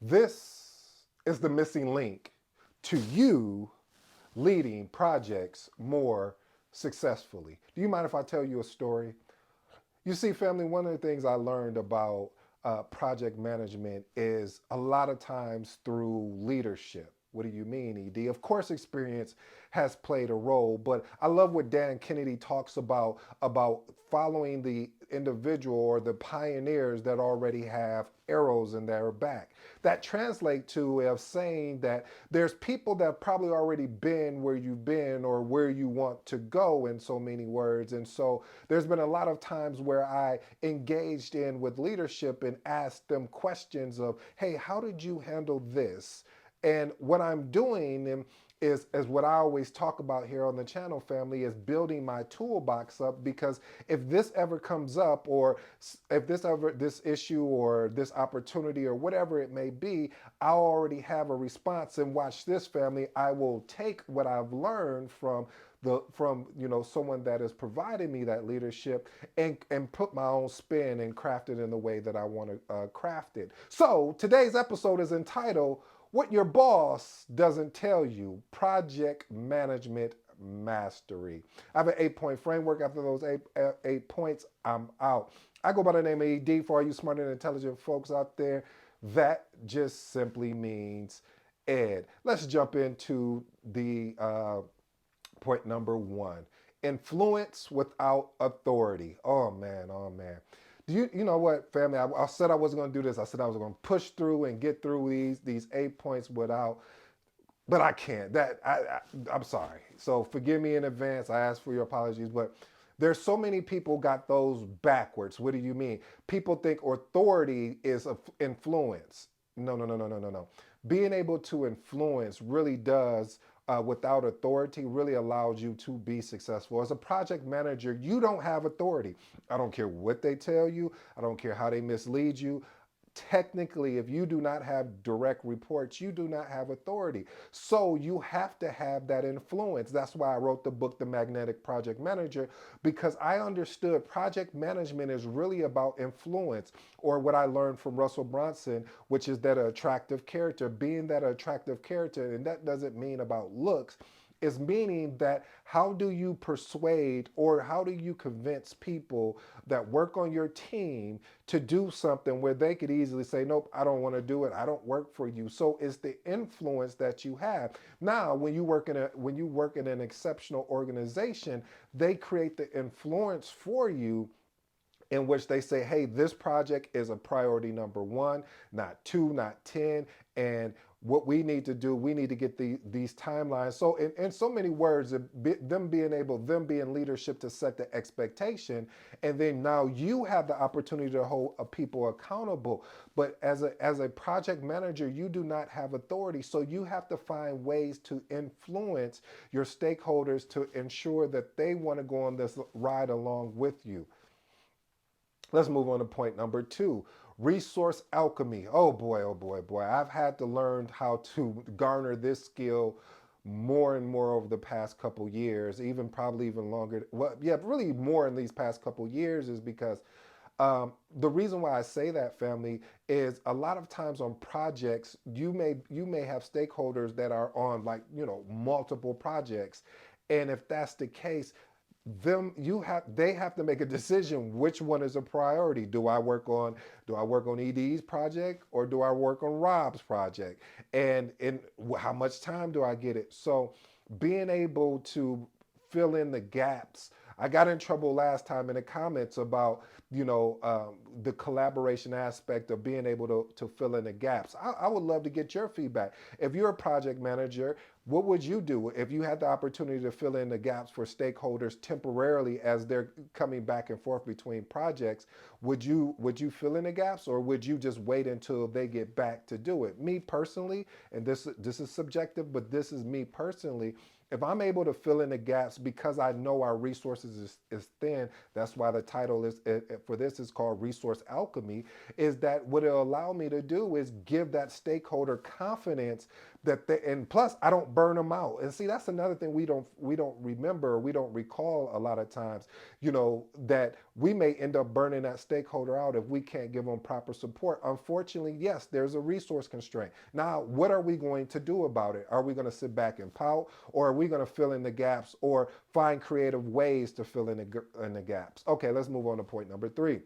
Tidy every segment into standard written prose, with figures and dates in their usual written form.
This is the missing link to you leading projects more successfully. Do you mind if I tell you a story? You see, family, one of the things I learned about project management is a lot of times through leadership. What do you mean, ED? Of course, experience has played a role, but I love what Dan Kennedy talks about following the individual or the pioneers that already have arrows in their back. That translates to of saying that there's people that have probably already been where you've been or where you want to go in so many words. And so there's been a lot of times where I engaged in with leadership and asked them questions of, hey, how did you handle this? And what I'm doing is what I always talk about here on the channel, family, is building my toolbox up, because if this ever comes up, or if this issue or this opportunity or whatever it may be, I already have a response. And watch this, family, I will take what I've learned from someone that is providing me that leadership, and put my own spin and craft it in the way that I want to craft it. So today's episode is entitled "What Your Boss Doesn't Tell You: Project Management Mastery." I have an 8-point framework. After those eight points, I'm out. I go by the name of ED. For all you smart and intelligent folks out there, that just simply means Ed. Let's jump into the point number one: influence without authority. Oh man, oh man. You know what, family? I said I wasn't going to do this. I said I was going to push through and get through these 8 points without, but I can't. I'm sorry. So forgive me in advance. I ask for your apologies, but there's so many people got those backwards. What do you mean? People think authority is influence. No, no, no, no, no, no, no. Being able to influence really does, without authority, really allows you to be successful. As a project manager, you don't have authority. I don't care what they tell you. I don't care how they mislead you. Technically, if you do not have direct reports, you do not have authority. So you have to have that influence. That's why I wrote the book, The Magnetic Project Manager, because I understood project management is really about influence, or what I learned from Russell Brunson, which is that attractive character, being that attractive character. And that doesn't mean about looks, is meaning that how do you persuade, or how do you convince people that work on your team to do something where they could easily say, nope, I don't want to do it, I don't work for you. So it's the influence that you have. Now when you work in an exceptional organization, they create the influence for you, in which they say, hey, this project is a priority number one, not two, not 10. And what we need to do, we need to get these timelines. So in so many words, them being leadership to set the expectation. And then now you have the opportunity to hold people accountable. But as a project manager, you do not have authority. So you have to find ways to influence your stakeholders to ensure that they want to go on this ride along with you. Let's move on to point number two: resource alchemy. Oh boy, oh boy, boy. I've had to learn how to garner this skill more and more over the past couple years, even probably even longer. Well, yeah, really more in these past couple years, is because the reason why I say that, family, is a lot of times on projects, you may have stakeholders that are on, like, multiple projects. And if that's the case, they have to make a decision, which one is a priority. Do I work on ED's project, or do I work on Rob's project? And how much time do I get it? So being able to fill in the gaps. I got in trouble last time in the comments about, the collaboration aspect of being able to fill in the gaps. I would love to get your feedback. If you're a project manager, what would you do if you had the opportunity to fill in the gaps for stakeholders temporarily as they're coming back and forth between projects? Would you fill in the gaps, or would you just wait until they get back to do it? Me personally, and this is subjective, but this is me personally. If I'm able to fill in the gaps because I know our resources is thin, that's why the title is for this is called Resource Alchemy, is that what it'll allow me to do is give that stakeholder confidence that they, and plus I don't burn them out. And see, that's another thing we don't remember, we don't recall a lot of times, that we may end up burning that stakeholder out if we can't give them proper support. Unfortunately, yes, there's a resource constraint. Now, what are we going to do about it? Are we going to sit back and pout, or are we going to fill in the gaps or find creative ways to fill in the gaps? Okay, let's move on to point number 3.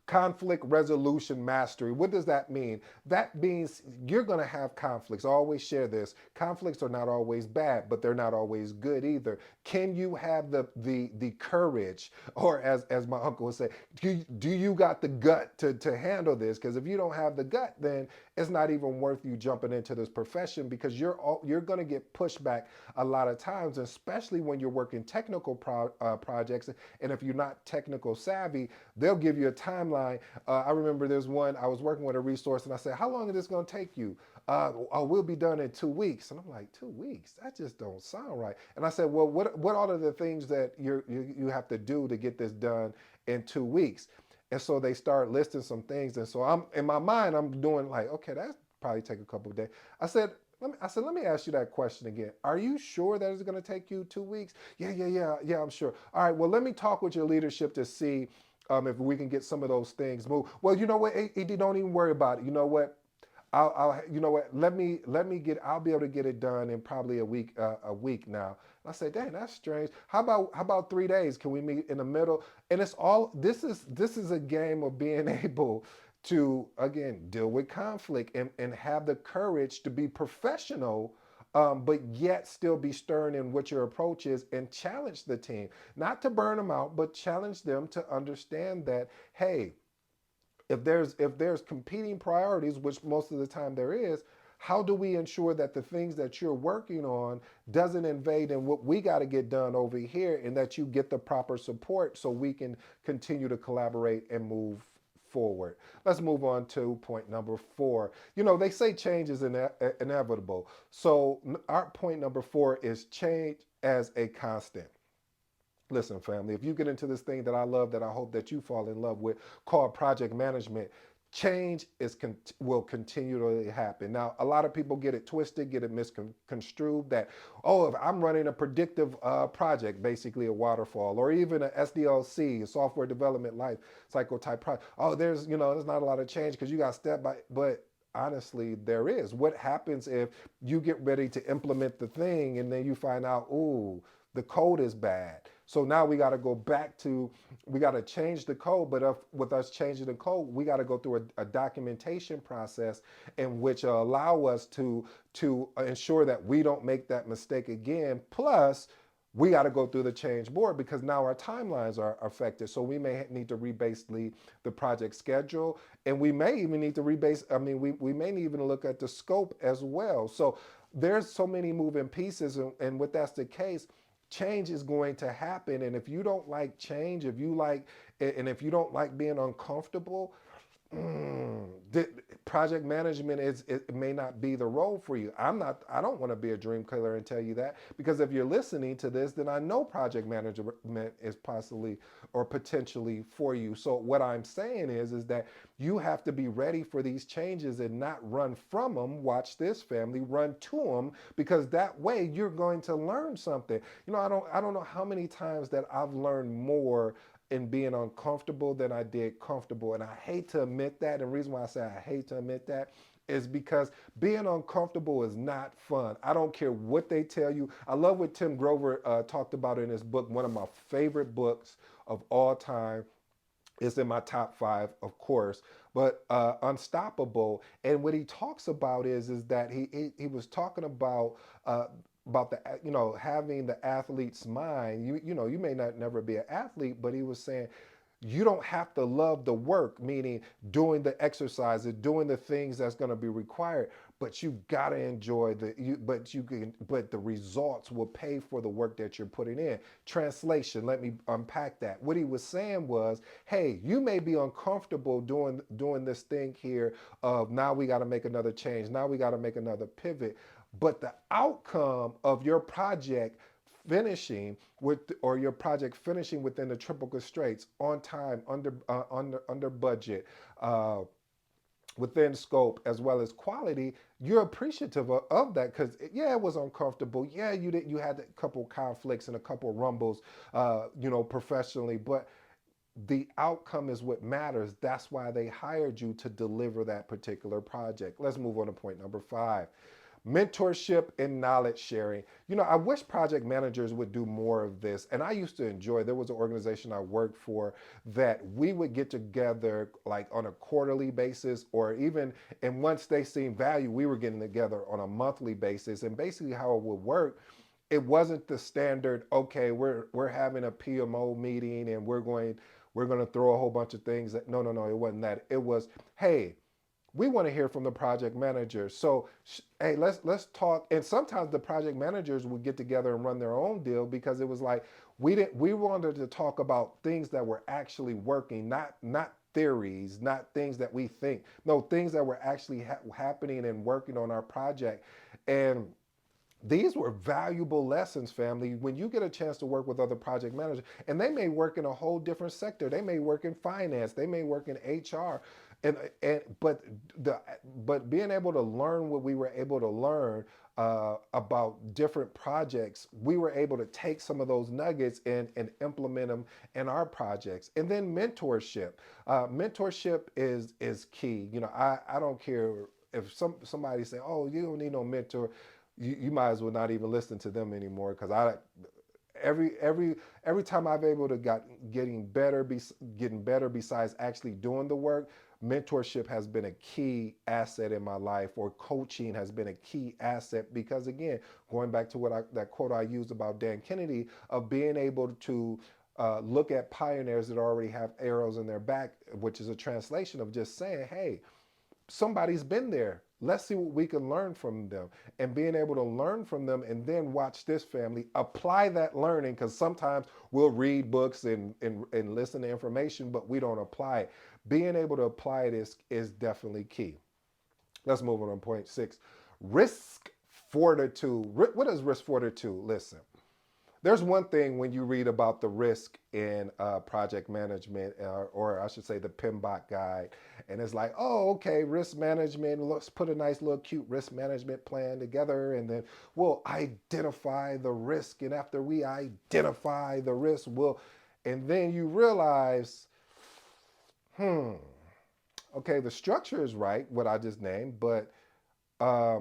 Conflict resolution mastery. What does that mean? That means you're going to have conflicts. I always share this. Conflicts are not always bad, but they're not always good either. Can you have the courage, or as my uncle would say, do you got the gut to handle this? Because if you don't have the gut, then it's not even worth you jumping into this profession, because you're going to get pushback a lot of times, especially when you're working technical projects. And if you're not technical savvy, they'll give you a timeline. I remember there's one, I was working with a resource and I said, how long is this going to take you? We'll be done in 2 weeks. And I'm like, 2 weeks? That just don't sound right. And I said, well, what are the things that you have to do to get this done in 2 weeks? And so they start listing some things. And so I'm in my mind, I'm doing like, okay, that's probably take a couple of days. Let me ask you that question again. Are you sure that it's going to take you 2 weeks? Yeah, I'm sure. All right, well, let me talk with your leadership to see if we can get some of those things moved. Well, you know what, AD, don't even worry about it. You know what? You know what? I'll be able to get it done in probably a week now. And I say, dang, that's strange. How about 3 days? Can we meet in the middle? And it's all, this is a game of being able to, again, deal with conflict and have the courage to be professional, but yet still be stern in what your approach is, and challenge the team. Not to burn them out, but challenge them to understand that, hey, if there's competing priorities, which most of the time there is, how do we ensure that the things that you're working on doesn't invade in what we got to get done over here, and that you get the proper support so we can continue to collaborate and move forward. Let's move on to point number 4. They say change is inevitable. So our point number 4 is change as a constant. Listen, family, if you get into this thing that I love, that I hope that you fall in love with, called project management, change will continually happen. Now, a lot of people get it twisted, get it misconstrued that, oh, if I'm running a predictive project, basically a waterfall, or even a SDLC, a software development life cycle type project, oh, there's not a lot of change because you got step by, but honestly, there is. What happens if you get ready to implement the thing and then you find out, ooh, the code is bad? So now we got to go back to, we got to change the code, but with us changing the code, we got to go through a documentation process in which allow us to ensure that we don't make that mistake again. Plus, we got to go through the change board because now our timelines are affected. So we may need to rebase the project schedule, and we may even need to rebase, we may even look at the scope as well. So there's so many moving pieces, and with that's the case, change is going to happen. And if you don't like change, if you don't like being uncomfortable, project management it may not be the role for you. I don't want to be a dream killer and tell you that, because if you're listening to this, then I know project management is possibly or potentially for you. So what I'm saying is that you have to be ready for these changes and not run from them. Watch this, family, run to them, because that way you're going to learn something. I don't know how many times that I've learned more in being uncomfortable than I did comfortable. And I hate to admit that. And the reason why I say I hate to admit that is because being uncomfortable is not fun. I don't care what they tell you. I love what Tim Grover talked about in his book, one of my favorite books of all time. It's in my top 5, of course, but Unstoppable. And what he talks about is that he was talking about the having the athlete's mind. You may not never be an athlete, but he was saying you don't have to love the work, meaning doing the exercises, doing the things that's going to be required, but you got to enjoy but the results will pay for the work that you're putting in. Translation, let me unpack that. What he was saying was, hey, you may be uncomfortable doing this thing here of now we got to make another change, now we got to make another pivot, but the outcome of your project finishing with, or your project finishing within the triple constraints, on time, under budget, uh, within scope, as well as quality, you're appreciative of that, because yeah, it was uncomfortable. Yeah, you had a couple conflicts and a couple rumbles, professionally, but the outcome is what matters. That's why they hired you, to deliver that particular project. Let's move on to point number 5. Mentorship and knowledge sharing. I wish project managers would do more of this. And I used to enjoy, there was an organization I worked for that we would get together like on a quarterly basis, or even, and once they seen value, we were getting together on a monthly basis. And basically how it would work, it wasn't the standard, okay, we're having a PMO meeting and we're going to throw a whole bunch of things. No, it wasn't that. It was, hey, we want to hear from the project manager. So, hey, let's talk. And sometimes the project managers would get together and run their own deal, because it was like we wanted to talk about things that were actually working, not theories, not things that we think. No, things that were actually happening and working on our project. And these were valuable lessons, family. When you get a chance to work with other project managers, and they may work in a whole different sector, they may work in finance, they may work in HR, and the but being able to learn what we were able to learn about different projects, we were able to take some of those nuggets and implement them in our projects. And then mentorship. Mentorship is key. I don't care if somebody say, "Oh, you don't need no mentor." You might as well not even listen to them anymore, because every time I've able to getting better besides actually doing the work, mentorship has been a key asset in my life, or coaching has been a key asset, because again, going back to that quote I used about Dan Kennedy, of being able to look at pioneers that already have arrows in their back, which is a translation of just saying, hey, somebody's been there. Let's see what we can learn from them, and being able to learn from them, and then watch this, family, apply that learning, because sometimes we'll read books and listen to information, but we don't apply it. Being able to apply it is definitely key. Let's move on to point 6. Risk fortitude. What is risk fortitude? Listen, there's one thing when you read about the risk in project management, or I should say the PMBOK guide, and it's like, oh, okay, risk management, let's put a nice little cute risk management plan together, and then we'll identify the risk, and after we identify the risk, and then you realize, hmm, okay, the structure is right, what I just named, but uh,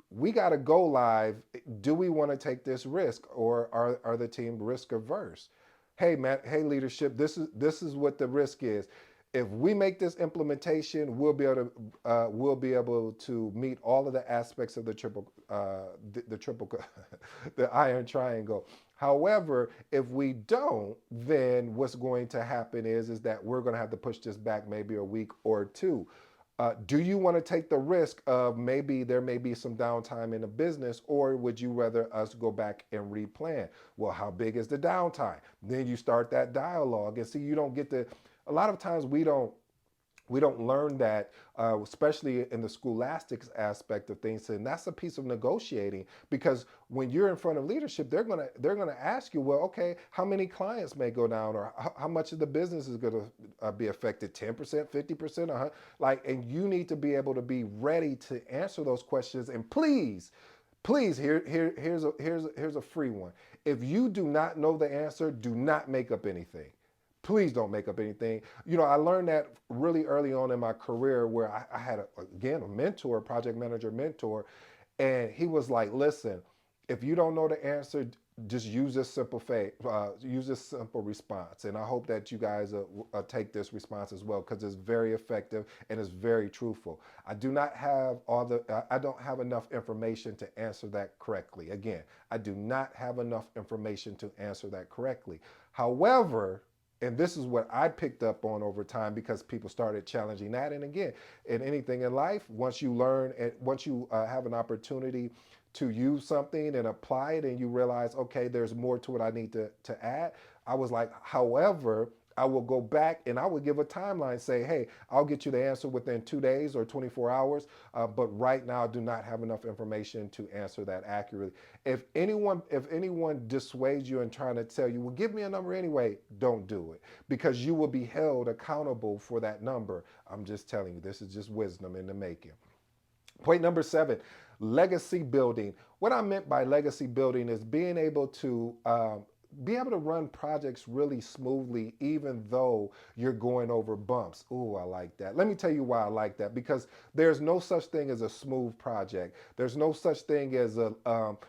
we got to go live. Do we want to take this risk, or are the team risk averse? Hey, man. Hey, leadership. This is what the risk is. If we make this implementation, we'll be able to meet all of the aspects of the triple the iron triangle. However, if we don't, then what's going to happen is that we're going to have to push this back maybe a week or two. Do you want to take the risk of maybe there may be some downtime in the business, or would you rather us go back and replan? Well, how big is the downtime? Then you start that dialogue, and see, you don't get to. A lot of times we don't learn that, especially in the scholastics aspect of things, and that's a piece of negotiating, because when you're in front of leadership, they're gonna ask you, well, okay, how many clients may go down, or how much of the business is going to be affected, 10%, 50%, like, and you need to be able to be ready to answer those questions. And please, here's a free one. If you do not know the answer, do not make up anything. Please don't make up anything. I learned that really early on in my career, where I had, again, a mentor, a project manager mentor, and he was like, listen, if you don't know the answer, just use this simple response. And I hope that you guys take this response as well, because it's very effective and it's very truthful. I don't have enough information to answer that correctly. Again, I do not have enough information to answer that correctly. However, and this is what I picked up on over time, because people started challenging that. And again, in anything in life, once you learn and once you have an opportunity to use something and apply it, and you realize, okay, there's more to it I need to add. I was like, however, I will go back and I will give a timeline, say, hey, I'll get you the answer within 2 days or 24 hours. But right now, I do not have enough information to answer that accurately. If anyone dissuades you and trying to tell you, well, give me a number anyway, don't do it, because you will be held accountable for that number. I'm just telling you, this is just wisdom in the making. Point number 7, legacy building. What I meant by legacy building is be able to run projects really smoothly, even though you're going over bumps. Ooh, I like that. Let me tell you why I like that. Because there's no such thing as a smooth project. There's no such thing as well,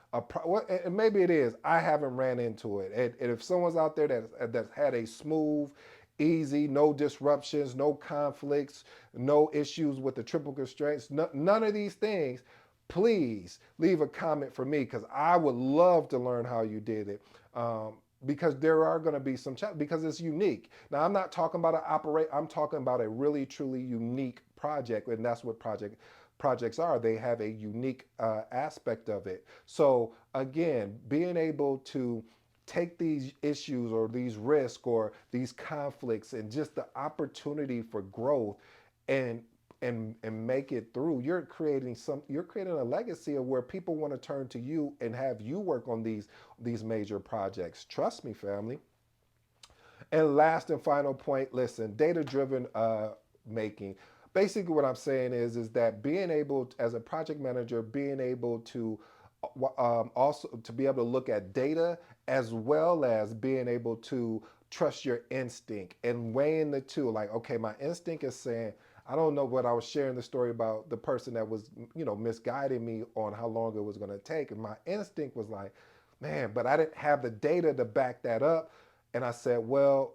and maybe it is. I haven't ran into it. And if someone's out there that's had a smooth, easy, no disruptions, no conflicts, no issues with the triple constraints, none of these things, please leave a comment for me, because I would love to learn how you did it. Because there are going to be some challenges, because it's unique. Now, I'm not talking about I'm talking about a really truly unique project, and that's what projects are. They have a unique aspect of it. So again, being able to take these issues or these risks or these conflicts and just the opportunity for growth and and make it through, you're creating a legacy of where people want to turn to you and have you work on these major projects. Trust me, family. And last and final point, listen, data driven making. Basically, what I'm saying is that being able, as a project manager, being able to also to be able to look at data, as well as being able to trust your instinct and weighing the two. Like, okay, my instinct is saying, I don't know, what I was sharing the story about the person that was, misguiding me on how long it was going to take. And my instinct was like, man, but I didn't have the data to back that up. And I said, well,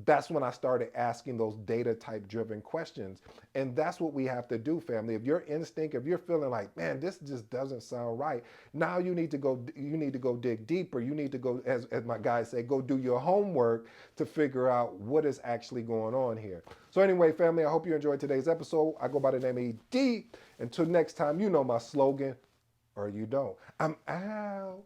that's when I started asking those data type driven questions. And that's what we have to do, family. If your instinct, if you're feeling like, man, this just doesn't sound right, now you need to go dig deeper. You need to go, as my guys say, go do your homework to figure out what is actually going on here. So anyway, family, I hope you enjoyed today's episode. I go by the name of ED. Until next time, you know my slogan, or you don't. I'm out.